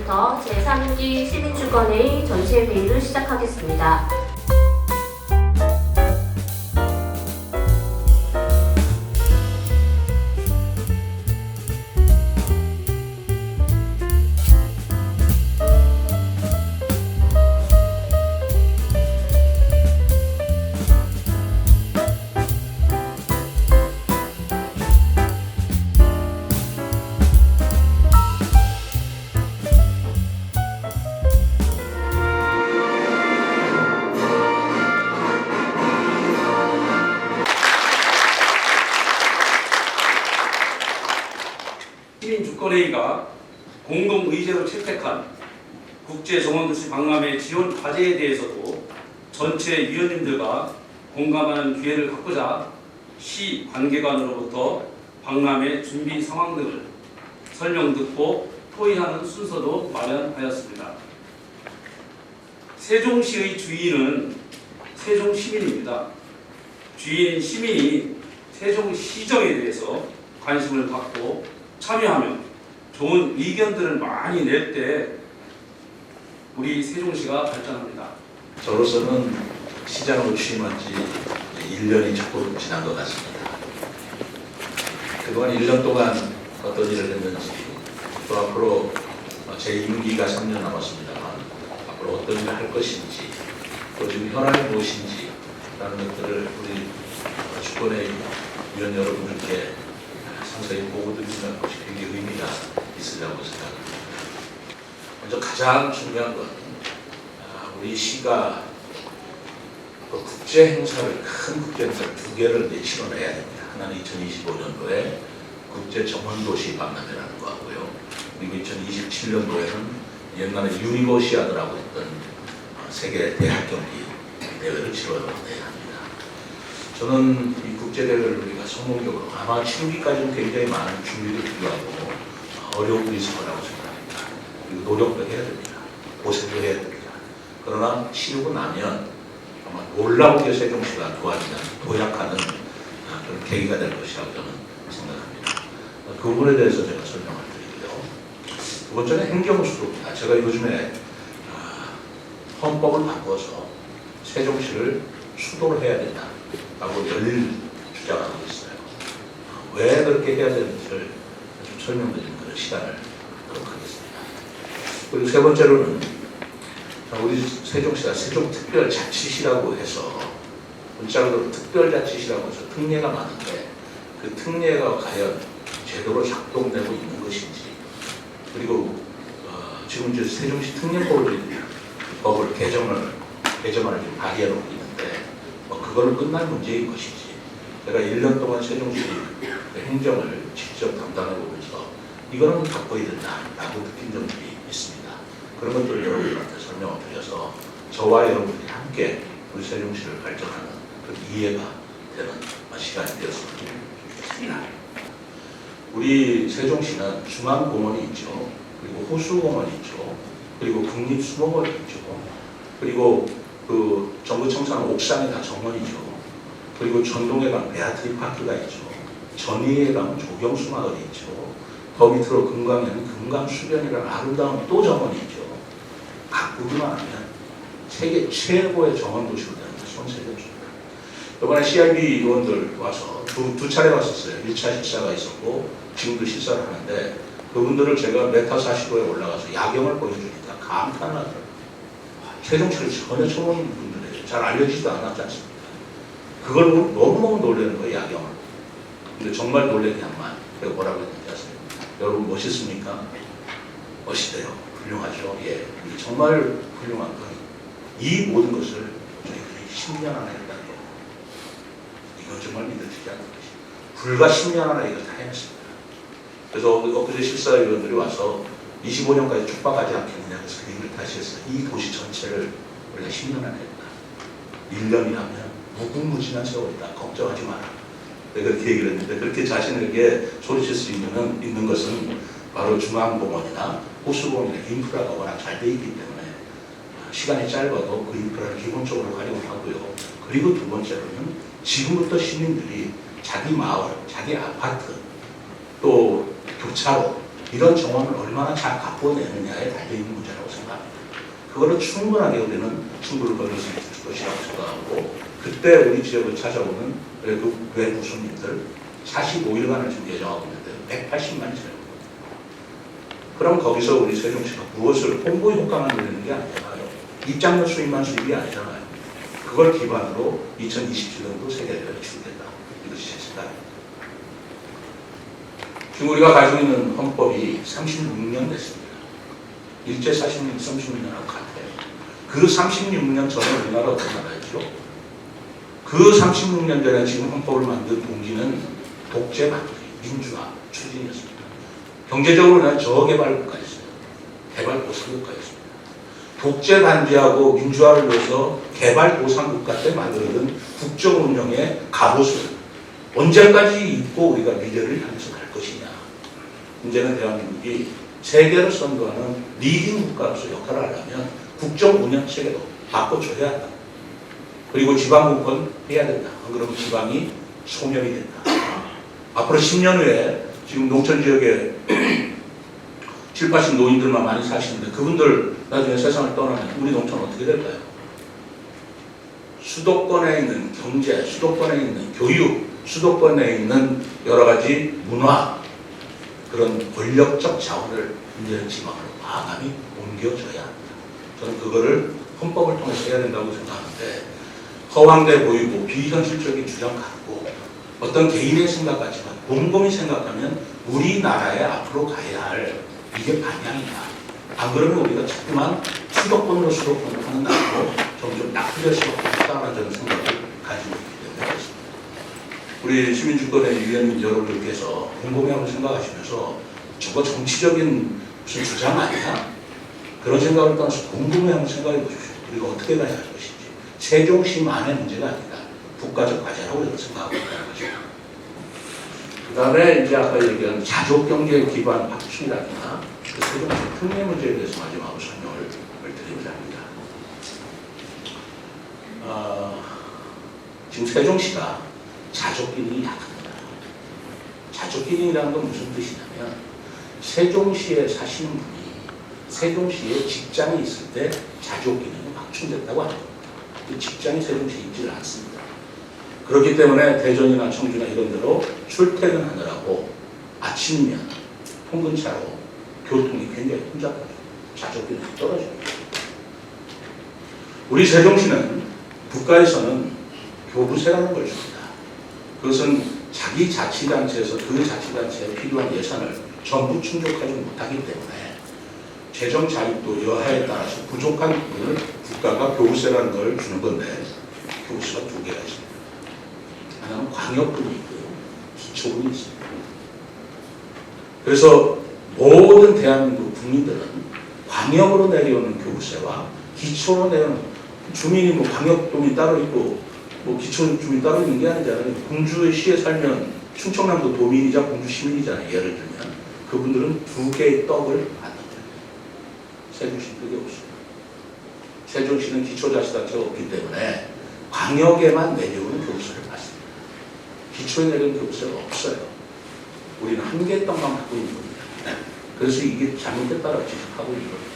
지금부터 제3기 시민주권회의 전체 회의를 시작하겠습니다. 시민주권회의가 공동의제로 채택한 국제정원도시 박람회 지원 과제에 대해서도 전체 위원님들과 공감하는 기회를 갖고자 시 관계관으로부터 박람회 준비 상황 등을 설명 듣고 토의하는 순서도 마련하였습니다. 세종시의 주인은 세종시민입니다. 주인 시민이 세종시정에 대해서 관심을 갖고 참여하며 좋은 의견들을 많이 낼 때 우리 세종시가 발전합니다. 저로서는 시장으로 취임한 지 1년이 조금 지난 것 같습니다. 그동안 1년 동안 어떤 일을 했는지 또 앞으로 제 임기가 3년 남았습니다만 앞으로 어떤 일을 할 것인지 또 지금 현안이 무엇인지 라는 것들을 우리 주권의 위원 여러분들께 상세히 보고드리는 것이 굉장히 의미가 있으리라고 생각합니다. 먼저 가장 중요한 건 우리 시가 국제 행사를 큰 국제 행사를 두 개를 치러내야 됩니다. 하나는 2025년도에 국제 정원도시 박람회라는 거 하고요. 그리고 2027년도에는 옛날에 유니버시아드라고 했던 세계 대학 경기 대회를 치러내야 합니다. 저는 이 국제대회를 우리가 성공적으로 아마 치르기까지는 굉장히 많은 준비도 필요하고 어려움도 있을 거라고 생각합니다. 그리고 노력도 해야 됩니다. 고생도 해야 됩니다. 그러나 치르고 나면 아마 놀라우게 세종시가 도약하는 그런 계기가 될 것이라고 저는 생각합니다. 그 부분에 대해서 제가 설명을 드리고요. 두 번째는 행정수도입니다. 제가 요즘에 헌법을 바꿔서 세종시를 수도로 해야 된다. 라고 열린 주장을 하고 있어요. 왜 그렇게 해야 되는지를 좀 설명드리는 그런 시간을 갖도록 하겠습니다. 그리고 세 번째로는 우리 세종시가 세종특별자치시라고 해서 문자로 특별자치시라고 해서 특례가 많은데 그 특례가 과연 제대로 작동되고 있는 것인지 그리고 지금 이제 세종시 특례법을 개정안을 지금 발의해놓고 있는데 그걸로 끝날 문제인 것이지 제가 1년 동안 세종시 행정을 직접 담당해보면서 이거는 바꿔야 된다라고 느낀 점들이 있습니다. 그런 것들을 여러분들한테 설명을 드려서 저와 여러분들이 함께 우리 세종시를 발전하는 그런 이해가 되는 시간이 되었으면 좋겠습니다. 우리 세종시는 중앙공원이 있죠. 그리고 호수공원이 있죠. 그리고 국립수목원이 있죠. 그리고 그 정부 청사는 옥상에 다 정원이죠. 그리고 전동에 가면 베아트리 파크가 있죠. 전위에 가면 조경수 마을이 있죠. 더 밑으로 금강에는 금강수변이라는 아름다운 또 정원이 있죠. 바꾸기만 하면 세계 최고의 정원 도시로 되는 게 손세종시입니다. 이번에 CIB 의원들 와서 두 차례 왔었어요. 1차 실사가 있었고 지금도 실사를 하는데 그분들을 제가 메타 45에 올라가서 야경을 보여주니까 감탄을 하더라고요. 세종시를 전혀 처음 온 분들이에요. 잘 알려지지도 않았지 않습니까? 그걸 너무너무 놀라는 거예요, 야경을. 근데 정말 놀라게 한만 내가 뭐라고 했는지 아세요? 여러분 멋있습니까? 멋있대요. 훌륭하죠. 예. 정말 훌륭한 건 이 모든 것을 저희들이 10년 안에 했다는 거예요. 이건 정말 믿어지지 않는 것이. 불과 10년 안에 이걸 다 해냈습니다. 그래서 엊그제 실사위원들이 와서 25년까지 촉박하지 않겠느냐 해서 그 얘기를 다시 했어요. 이 도시 전체를 우리가 10년 안에 했다. 1년이라면 무궁무진한 세월이다. 걱정하지 마라. 내가 그렇게 얘기를 했는데 그렇게 자신에게 소리칠 수 있는 것은 바로 중앙공원이나 호수공원이나 인프라가 워낙 잘 돼 있기 때문에 시간이 짧아도 그 인프라를 기본적으로 활용을 하고요. 그리고 두 번째로는 지금부터 시민들이 자기 마을, 자기 아파트, 또 교차로 이런 정원을 얼마나 잘 바꿔내느냐에 달려있는 문제라고 생각합니다. 그거를 충분하게 우리는 승부를 걸을 수 있을 것이라고 생각하고, 그때 우리 지역을 찾아오는 외부 손님들 45일간을 지금 예정하고 있는데 180만이 살고, 그럼 거기서 우리 세종시가 무엇을 홍보 효과만 누리는 게 아니잖아요. 입장료 수입만 수입이 아니잖아요. 그걸 기반으로 2027년도 세계대회를 치르겠다. 이것이 제 생각입니다. 지금 우리가 가지고 있는 헌법이 36년 됐습니다. 일제 36년하고 같아요. 그 36년 전에 우리나라 어떤 나라였죠? 그 36년 전에 지금 헌법을 만든 동기는 독재 반대, 민주화 추진이었습니다. 경제적으로는 저개발 국가였어요. 개발 보상 국가였습니다. 독재 반대하고 민주화를 위해서 개발 보상 국가 때 만들어둔 국정 운영의 갑옷을 언제까지 입고 우리가 미래를 향해서 갈 것이냐. 문제는 대한민국이 세계를 선도하는 리딩 국가로서 역할을 하려면 국정 운영 체계도 바꿔줘야 한다. 그리고 지방분권 해야 된다. 안 그러면 지방이 소멸이 된다. 앞으로 10년 후에 지금 농촌 지역에 7, 80 노인들만 많이 사시는데 그분들 나중에 세상을 떠나면 우리 농촌 어떻게 될까요? 수도권에 있는 경제, 수도권에 있는 교육, 수도권에 있는 여러 가지 문화, 그런 권력적 자원을 문제는 지방으로 과감히 옮겨줘야 합니다. 저는 그거를 헌법을 통해서 해야 된다고 생각하는데, 허황돼 보이고 비현실적인 주장 갖고 어떤 개인의 생각 같지만 곰곰이 생각하면 우리나라의 앞으로 가야 할 이게 방향이다. 안 그러면 우리가 자꾸만 수도권으로 수도권을 하는 나라로 점점 낙후될 수밖에 없다는 저는 생각을 가지고 있기 때문에 그렇습니다. 우리 시민주권의 위원님 여러분들께서 곰곰이 한번 생각하시면서 저거 정치적인 무슨 주장 아니야? 그런 생각을 떠나서 곰곰이 한번 생각해 보십시오. 우리가 어떻게 가야 할 것인지. 세종시만의 문제가 아니다. 국가적 과제라고 저는 생각하고 있다는 거죠. 그 다음에 이제 아까 얘기한 자족경제 기반 확충이라든가 그 세종시 특례 문제에 대해서 마지막으로 설명을 드리고자 합니다. 지금 세종시가 자족기능이 약합니다. 자족기능이라는 건 무슨 뜻이냐면 세종시에 사시는 분이 세종시에 직장이 있을 때 자족기능이 확충됐다고 하는 겁니다. 그 직장이 세종시에 있지를 않습니다. 그렇기 때문에 대전이나 청주나 이런 데로 출퇴근하느라고 아침이면 통근차로 교통이 굉장히 혼잡하죠. 자족기능이 떨어집니다. 우리 세종시는 국가에서는 교부세라는 걸 줍니다. 그것은 자기 자치단체에서 그 자치단체에 필요한 예산을 전부 충족하지 못하기 때문에 재정 자립도 여하에 따라서 부족한 부분을 국가가 교부세라는 걸 주는 건데, 교부세가 두 개가 있습니다. 하나는 광역분이 있고요, 기초분이 있습니다. 그래서 모든 대한민국 국민들은 광역으로 내려오는 교부세와 기초로 내려오는, 주민이 뭐 광역도민이 따로 있고 뭐 기초 주민 따로 있는 게 아니잖아요. 공주시에 살면 충청남도 도민이자 공주 시민이잖아요. 예를 들면 그분들은 두 개의 떡을 받는 거예요. 세종시는 그게 없습니다. 세종시는 기초자치단체가 없기 때문에 광역에만 내려오는 교부세를 받습니다. 기초에 내려오는 교부세가 없어요. 우리는 한 개의 떡만 갖고 있는 겁니다. 그래서 이게 잘못됐다라고 지적하고 있는 겁니다.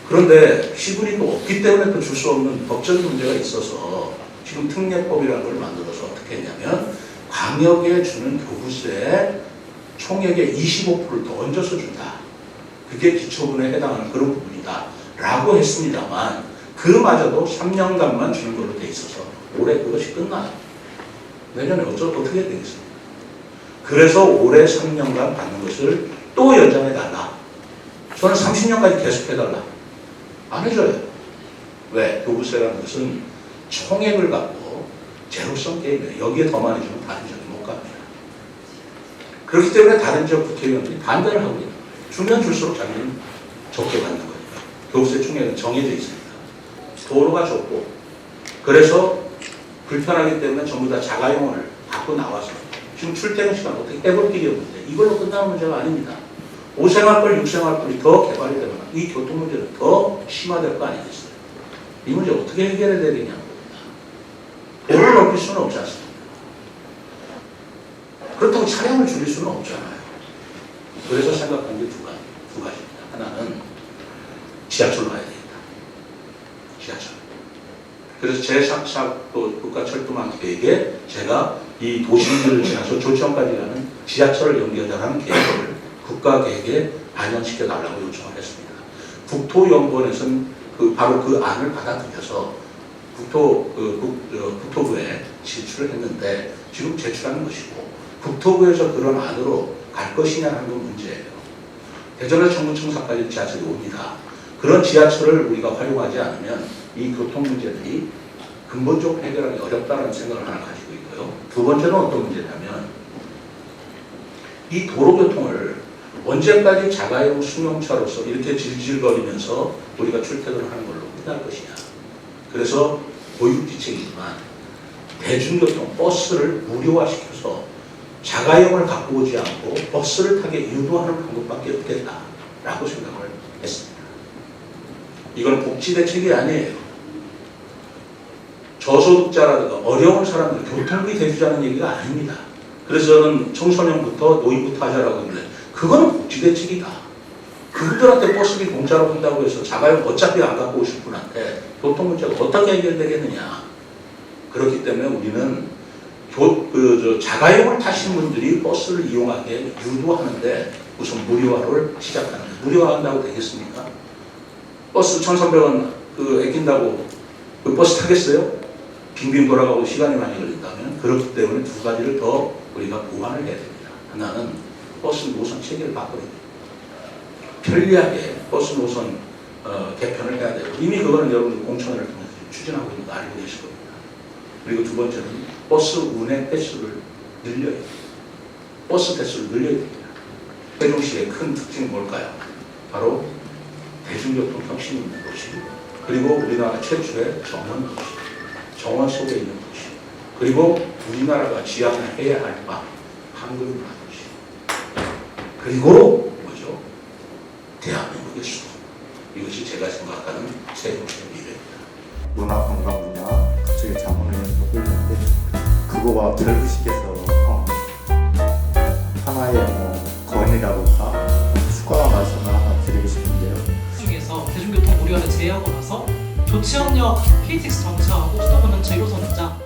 그런데 시군이 또 없기 때문에 또 줄 수 없는 법적 문제가 있어서 지금 특례법이라는 걸 만들어서 어떻게 했냐면 광역에 주는 교부세 총액의 25%를 더 얹어서 준다. 그게 기초분에 해당하는 그런 부분이다 라고 했습니다만 그마저도 3년간만 주는 걸로 돼 있어서 올해 그것이 끝나요. 내년에 어떻게 되겠습니까? 그래서 올해 3년간 받는 것을 또 연장해달라. 저는 30년까지 계속해달라. 안 해줘요. 왜? 교부세라는 것은 총액을 갖고 제로성 게임이에요. 여기에 더 많이 주면 다른 지역에 못 갑니다. 그렇기 때문에 다른 지역 국회의원들이 반대를 하고 있는 거예요. 주면 줄수록 자기는 적게 받는 거니까. 교부세 총액은 정해져 있습니다. 도로가 좁고 그래서 불편하기 때문에 전부 다 자가용을 갖고 나와서 지금 출퇴근 시간 어떻게 해볼 길이 없는데 이걸로 끝나는 문제가 아닙니다. 5생활권, 6생활권이 더 개발이 되면 이 교통 문제는 더 심화될 거 아니겠어요? 이 문제 어떻게 해결해야 되느냐는 겁니다. 도를 넓힐 수는 없지 않습니까? 그렇다고 차량을 줄일 수는 없잖아요. 그래서 생각한 게 두 가지입니다. 하나는 지하철로 가야 되겠다. 지하철. 그래서 제4차 국가철도망 계획에 제가 이 도시를 지나서 조치원까지 가는 지하철을 연결하는 계획을 국가계획에 반영시켜 달라고 요청을 했습니다. 국토연구원에서는 바로 그 안을 받아들여서 국토부에 제출을 했는데 지금 제출하는 것이고 국토부에서 그런 안으로 갈 것이냐는 건 문제예요. 대전에서 청구청사까지 지하철이 옵니다. 그런 지하철을 우리가 활용하지 않으면 이 교통 문제들이 근본적으로 해결하기 어렵다는 생각을 하나 가지고 있고요. 두 번째는 어떤 문제냐면 이 도로교통을 언제까지 자가용 승용차로서 이렇게 질질거리면서 우리가 출퇴근을 하는 걸로 끝날 것이냐. 그래서 고육지책이지만 대중교통 버스를 무료화시켜서 자가용을 갖고 오지 않고 버스를 타게 유도하는 방법밖에 없겠다라고 생각을 했습니다. 이건 복지대책이 아니에요. 저소득자라든가 어려운 사람들 교통비 대주자는 얘기가 아닙니다. 그래서 저는 청소년부터 노인부터 하자라고 했는데 그거는 복지대책이다. 그분들한테 버스비 공짜로 한다고 해서 자가용 어차피 안 갖고 오실 분한테 교통 문제가 어떻게 해결되겠느냐. 그렇기 때문에 우리는 자가용을 타신 분들이 버스를 이용하게 유도하는데 우선 무료화를 시작하는 거예요. 무료화한다고 되겠습니까? 버스 1,300원 아낀다고 그 버스 타겠어요? 빙빙 돌아가고 시간이 많이 걸린다면 그렇기 때문에 두 가지를 더 우리가 보완을 해야 됩니다. 하나는 버스 노선 체계를 바꿔야 됩니다. 편리하게 버스 노선 개편을 해야 되고 이미 그거는 여러분들 공청회를 통해서 추진하고 있는 거 알고 계실 겁니다. 그리고 두 번째는 버스 운행 횟수를 늘려야 됩니다. 버스 횟수를 늘려야 됩니다. 세종시의 큰 특징이 뭘까요? 바로 대중교통 혁신이 있는 도시, 그리고 우리나라 최초의 정원 도시, 정원 속에 있는 도시, 그리고 우리나라가 지향해야 할 바, 한글문화 도시, 그리고 뭐죠? 대한민국의 수도. 이것이 제가 생각하는 세종시의 미래입니다. 문화관광 분야 그쪽에 자문을 하고 있는데 그거와 별부식에서 하나의 건이라든가 추가 말씀을 하나 드리고 싶은데요. 중에서 대중교통 무료화를 제외하고 나서 조치원역 KTX 정차하고 수도권 전체 1호선 연장